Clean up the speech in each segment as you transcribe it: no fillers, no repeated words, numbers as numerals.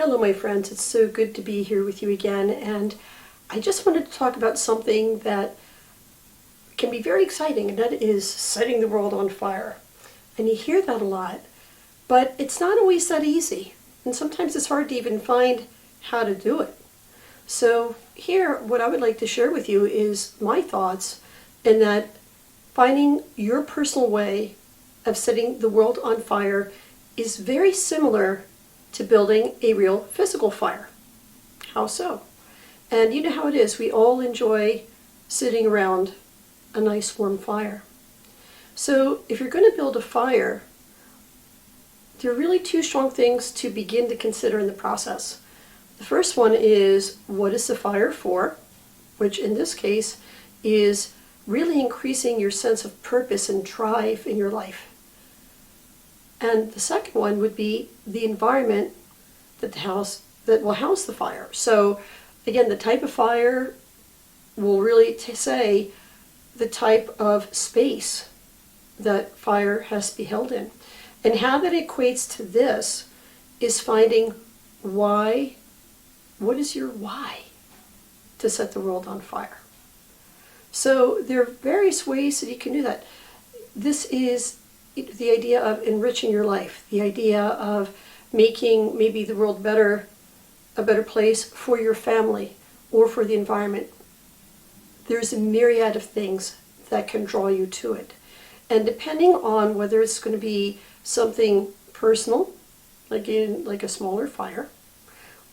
Hello, my friends. It's so good to be here with you again. And I just wanted to talk about something that can be very exciting, and that is setting the world on fire. And you hear that a lot, but it's not always that easy. And sometimes it's hard to even find how to do it. So here, what I would like to share with you is my thoughts in that finding your personal way of setting the world on fire is very similar to building a real physical fire. How so? And you know how it is. We all enjoy sitting around a nice warm fire. So if you're going to build a fire, there are really two strong things to begin to consider in the process. The first one is, what is the fire for? Which in this case is really increasing your sense of purpose and drive in your life. And the second one would be the environment that will house the fire. So again, the type of fire will really say the type of space that fire has to be held in. And how that equates to this is finding why. What is your why to set the world on fire? So there are various ways that you can do that. This is the idea of enriching your life, the idea of making maybe the world a better place for your family or for the environment. There's a myriad of things that can draw you to it. And depending on whether it's going to be something personal, like a smaller fire,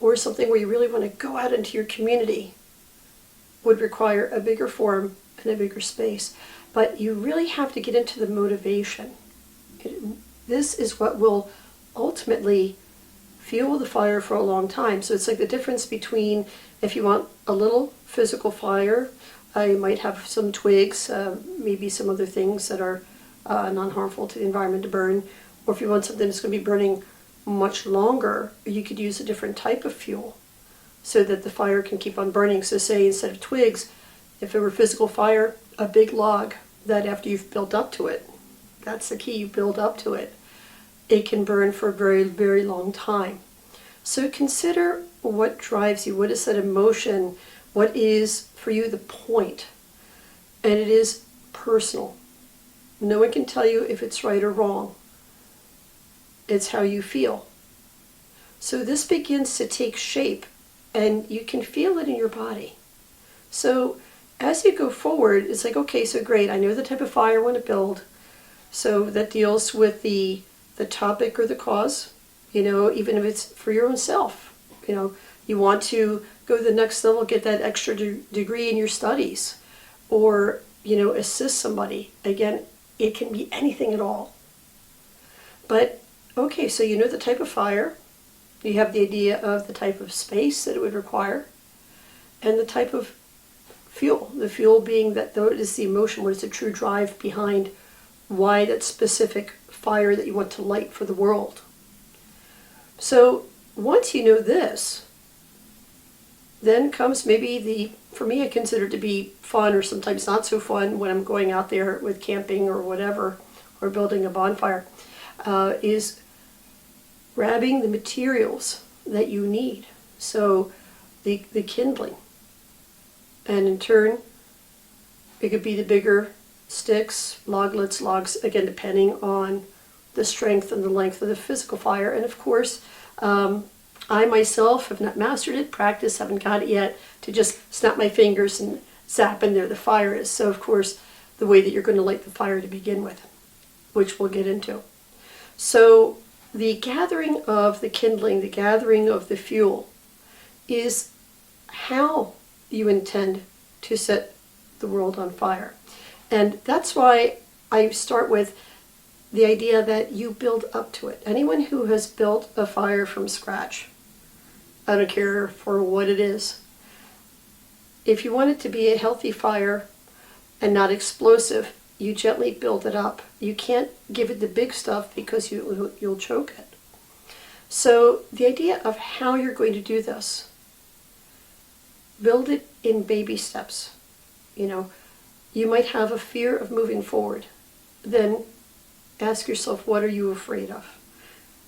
or something where you really want to go out into your community, would require a bigger form and a bigger space. But you really have to get into the motivation. This is what will ultimately fuel the fire for a long time. So it's like the difference between, if you want a little physical fire, you might have some twigs, maybe some other things that are non-harmful to the environment to burn. Or if you want something that's going to be burning much longer, you could use a different type of fuel so that the fire can keep on burning. So say instead of twigs, if it were physical fire, a big log that after you've built up to it, that's the key, you build up to it, it can burn for a very, very long time. So consider what drives you, what is that emotion, what is for you the point. And it is personal. No one can tell you if it's right or wrong. It's how you feel. So this begins to take shape, and you can feel it in your body. So as you go forward, it's like, okay, so great, I know the type of fire I want to build. So that deals with the topic or the cause, even if it's for your own self. You want to go to the next level, get that extra degree in your studies, or, assist somebody. Again, it can be anything at all. But, okay, so you know the type of fire, you have the idea of the type of space that it would require, and the type of fuel. The fuel being that though it is the emotion, what is the true drive behind why that specific fire that you want to light for the world. So once you know this, then comes maybe for me, I consider it to be fun or sometimes not so fun when I'm going out there with camping or whatever, or building a bonfire, is grabbing the materials that you need. So the kindling. And in turn, it could be the bigger sticks, loglets, logs, again, depending on the strength and the length of the physical fire. And of course, I myself have not mastered it, practiced, haven't got it yet, to just snap my fingers and zap, and there the fire is. So of course, the way that you're going to light the fire to begin with, which we'll get into. So the gathering of the kindling, the gathering of the fuel, is how you intend to set the world on fire. And that's why I start with the idea that you build up to it. Anyone who has built a fire from scratch, I don't care for what it is, if you want it to be a healthy fire and not explosive, you gently build it up. You can't give it the big stuff because you'll choke it. So the idea of how you're going to do this, build it in baby steps. You might have a fear of moving forward. Then ask yourself, what are you afraid of?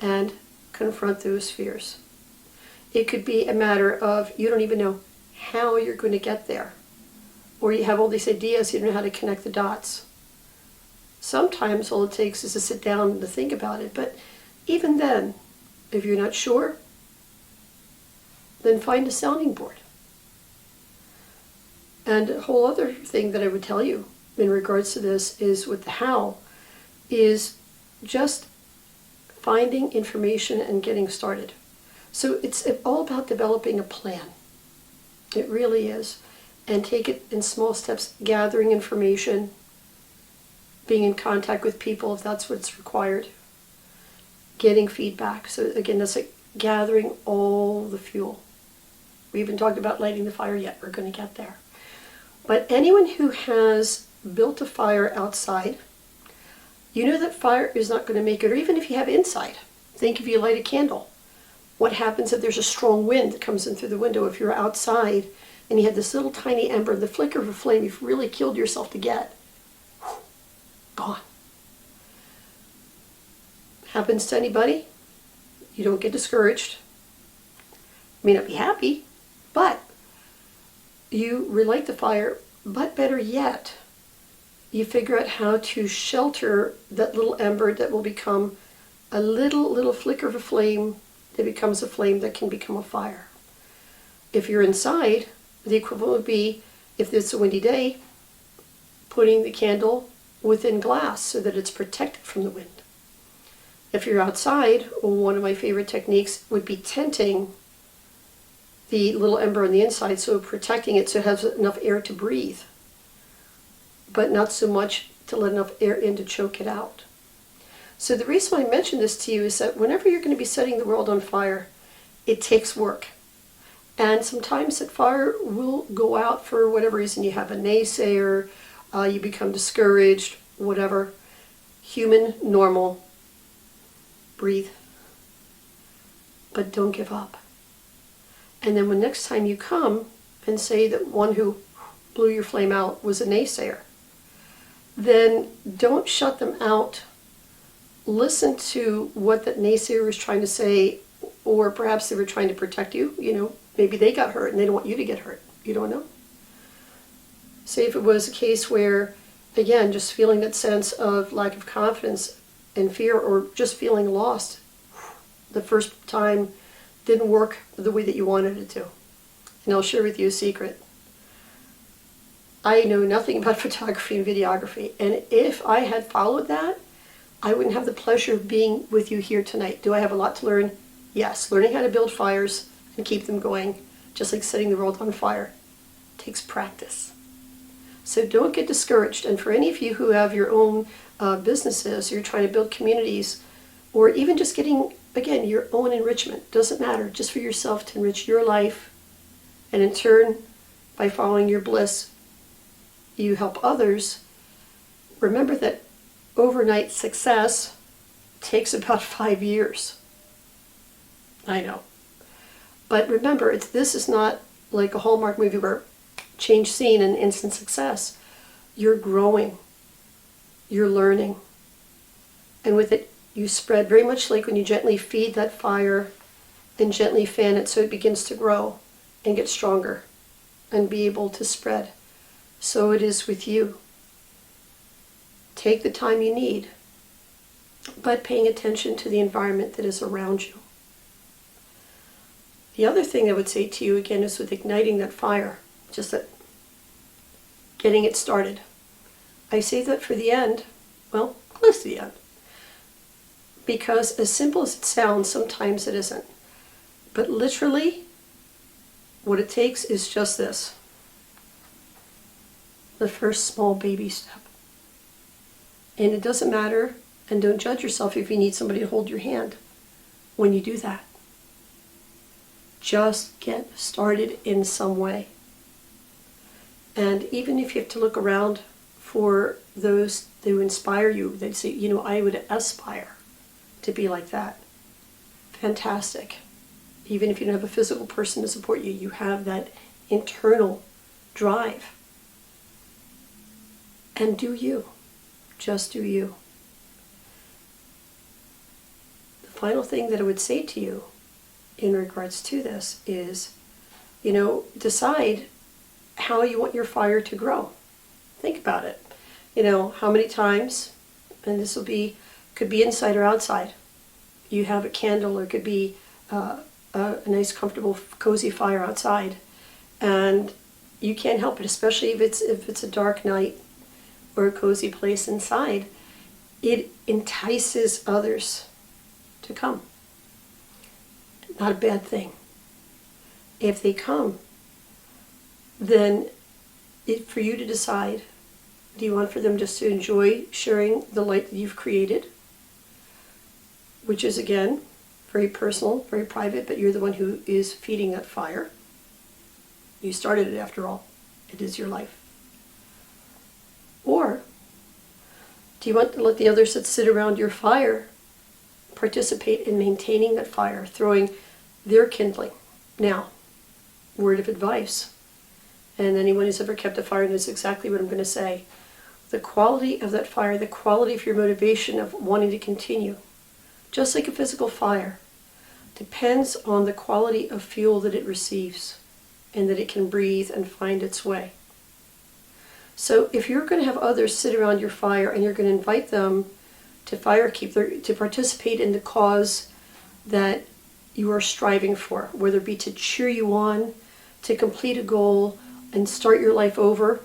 And confront those fears. It could be a matter of you don't even know how you're going to get there. Or you have all these ideas, you don't know how to connect the dots. Sometimes all it takes is to sit down and to think about it. But even then, if you're not sure, then find a sounding board. And a whole other thing that I would tell you in regards to this is with the how, is just finding information and getting started. So it's all about developing a plan. It really is. And take it in small steps, gathering information, being in contact with people if that's what's required, getting feedback. So again, that's like gathering all the fuel. We haven't talked about lighting the fire yet. We're going to get there. But anyone who has built a fire outside, you know that fire is not going to make it, or even if you have inside. Think if you light a candle. What happens if there's a strong wind that comes in through the window? If you're outside and you had this little tiny ember, the flicker of a flame you've really killed yourself to get, gone. Happens to anybody. You don't get discouraged. You may not be happy, but you relight the fire. But better yet, you figure out how to shelter that little ember that will become a little flicker of a flame that becomes a flame that can become a fire. If you're inside, the equivalent would be, if it's a windy day, putting the candle within glass so that it's protected from the wind. If you're outside, one of my favorite techniques would be tenting the little ember on the inside, so protecting it so it has enough air to breathe, but not so much to let enough air in to choke it out. So the reason why I mention this to you is that whenever you're going to be setting the world on fire, it takes work. And sometimes that fire will go out for whatever reason. You have a naysayer, you become discouraged, whatever. Human, normal. Breathe. But don't give up. And then when next time you come and say that one who blew your flame out was a naysayer, then don't shut them out. Listen to what that naysayer was trying to say, or perhaps they were trying to protect you. You know, maybe they got hurt and they don't want you to get hurt. You don't know. Say if it was a case where, again, just feeling that sense of lack of confidence and fear, or just feeling lost the first time didn't work the way that you wanted it to. And I'll share with you a secret. I know nothing about photography and videography, and if I had followed that, I wouldn't have the pleasure of being with you here tonight. Do I have a lot to learn? Yes. Learning how to build fires and keep them going, just like setting the world on fire, takes practice. So don't get discouraged. And for any of you who have your own businesses, you're trying to build communities, or even just getting, again, your own enrichment, doesn't matter, just for yourself to enrich your life, and in turn, by following your bliss, you help others. Remember that overnight success takes about 5 years. I know. But remember, this is not like a Hallmark movie where change scene and instant success. You're growing. You're learning. And with it, you spread, very much like when you gently feed that fire and gently fan it so it begins to grow and get stronger and be able to spread. So it is with you. Take the time you need, but paying attention to the environment that is around you. The other thing I would say to you again is with igniting that fire, just that getting it started. I say that for the end, well, close to the end. Because as simple as it sounds, sometimes it isn't. But literally, what it takes is just this. The first small baby step. And it doesn't matter, and don't judge yourself if you need somebody to hold your hand when you do that. Just get started in some way. And even if you have to look around for those who inspire you, they say, you know, I would aspire to be like that. Fantastic. Even if you don't have a physical person to support you, you have that internal drive. And do you. Just do you. The final thing that I would say to you in regards to this is, decide how you want your fire to grow. Think about it. How many times, and this could be inside or outside, you have a candle, or it could be a nice, comfortable, cozy fire outside, and you can't help it, especially if it's a dark night or a cozy place inside. It entices others to come. Not a bad thing. If they come, then for you to decide, do you want for them just to enjoy sharing the light that you've created, which is, again, very personal, very private, but you're the one who is feeding that fire. You started it, after all. It is your life. Or do you want to let the others that sit around your fire participate in maintaining that fire, throwing their kindling? Now, word of advice, and anyone who's ever kept a fire knows exactly what I'm going to say. The quality of that fire, the quality of your motivation of wanting to continue, just like a physical fire, depends on the quality of fuel that it receives and that it can breathe and find its way. So if you're going to have others sit around your fire and you're going to invite them to to participate in the cause that you are striving for, whether it be to cheer you on, to complete a goal and start your life over,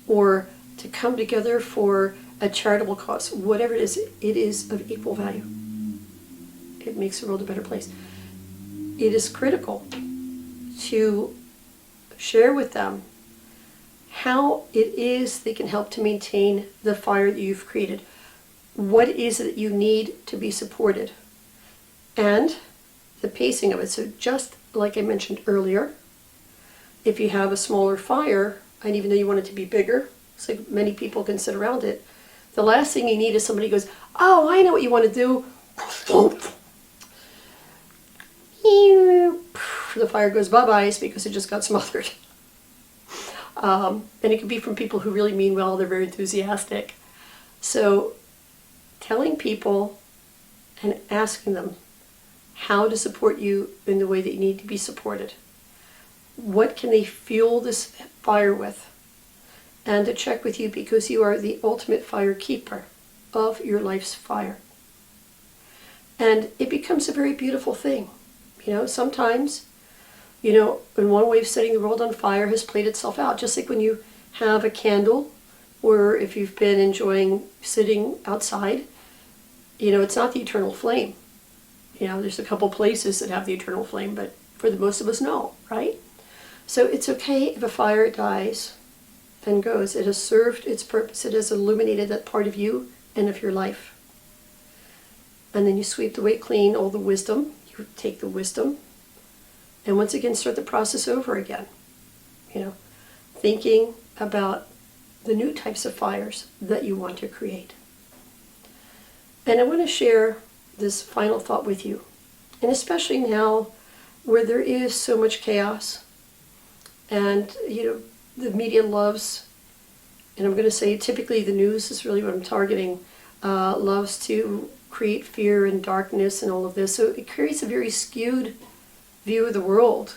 or to come together for a charitable cause, whatever it is of equal value. It makes the world a better place. It is critical to share with them how it is they can help to maintain the fire that you've created. What is it that you need to be supported? And the pacing of it. So just like I mentioned earlier, if you have a smaller fire, and even though you want it to be bigger, so many people can sit around it, the last thing you need is somebody who goes, oh, I know what you want to do. The fire goes bye-bye because it just got smothered. And it can be from people who really mean well, they're very enthusiastic. So telling people and asking them how to support you in the way that you need to be supported. What can they fuel this fire with? And to check with you, because you are the ultimate fire keeper of your life's fire. And it becomes a very beautiful thing. Sometimes, in one way of setting the world on fire has played itself out. Just like when you have a candle, or if you've been enjoying sitting outside, it's not the eternal flame. There's a couple places that have the eternal flame, but for the most of us, no, right? So it's okay if a fire dies and goes. It has served its purpose. It has illuminated that part of you and of your life. And then you sweep away clean all the wisdom. You take the wisdom and once again start the process over again. Thinking about the new types of fires that you want to create. And I want to share this final thought with you. And especially now where there is so much chaos and, the media loves, and I'm going to say typically the news is really what I'm targeting, loves to create fear and darkness and all of this. So it creates a very skewed view of the world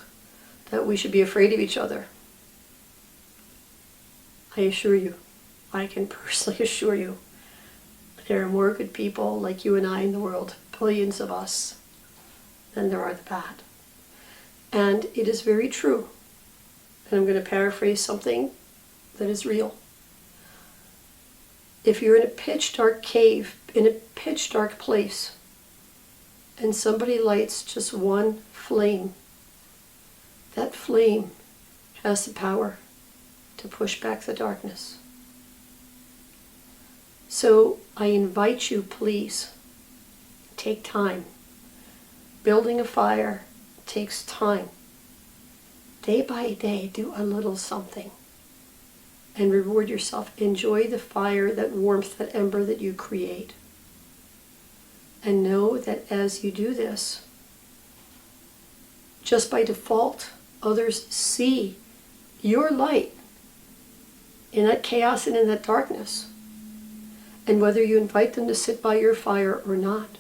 that we should be afraid of each other. I assure you, I can personally assure you, there are more good people like you and I in the world, billions of us, than there are the bad. And it is very true. And I'm going to paraphrase something that is real. If you're in a pitch dark cave, in a pitch dark place, and somebody lights just one flame, that flame has the power to push back the darkness. So I invite you, please, take time. Building a fire takes time. Day by day, do a little something and reward yourself. Enjoy the fire, that warmth, that ember that you create. And know that as you do this, just by default, others see your light in that chaos and in that darkness. And whether you invite them to sit by your fire or not,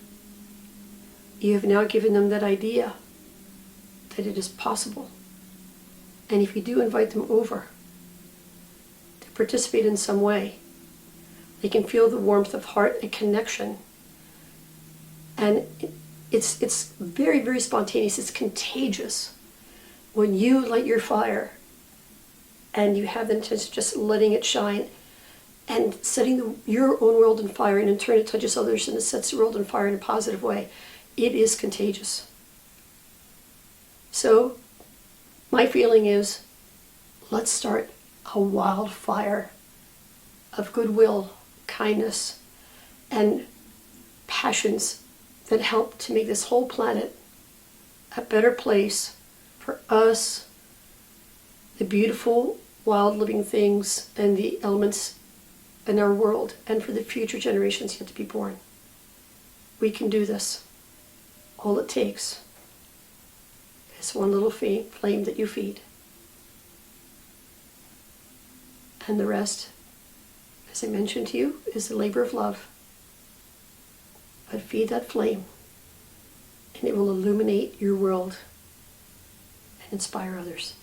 you have now given them that idea that it is possible. And if you do invite them over to participate in some way, they can feel the warmth of heart and connection. And it's very, very spontaneous. It's contagious. When you light your fire and you have the intention of just letting it shine and setting your own world on fire, and in turn it touches others and it sets the world on fire in a positive way, it is contagious. So my feeling is, let's start a wildfire of goodwill, kindness, and passions that help to make this whole planet a better place for us, the beautiful wild living things and the elements in our world, and for the future generations yet to be born. We can do this. All it takes is one little flame that you feed. And the rest, as I mentioned to you, is the labor of love. But feed that flame, and it will illuminate your world and inspire others.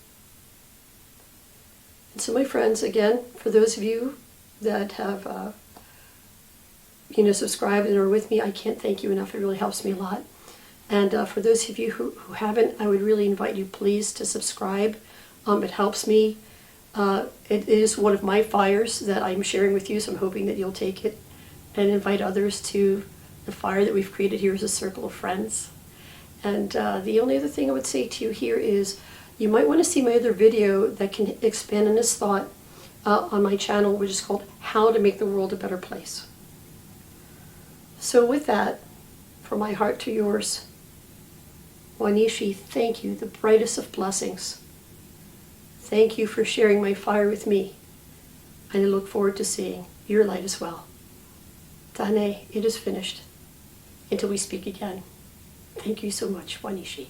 And so, my friends, again, for those of you that have, subscribed and are with me, I can't thank you enough. It really helps me a lot. And for those of you who haven't, I would really invite you, please, to subscribe. It helps me. It is one of my fires that I'm sharing with you, so I'm hoping that you'll take it and invite others to the fire that we've created here as a circle of friends. And the only other thing I would say to you here is, you might want to see my other video that can expand on this thought on my channel, which is called How to Make the World a Better Place. So with that, from my heart to yours, Wanishi, thank you, the brightest of blessings. Thank you for sharing my fire with me, and I look forward to seeing your light as well. Tane, it is finished. Until we speak again. Thank you so much, Wanishi.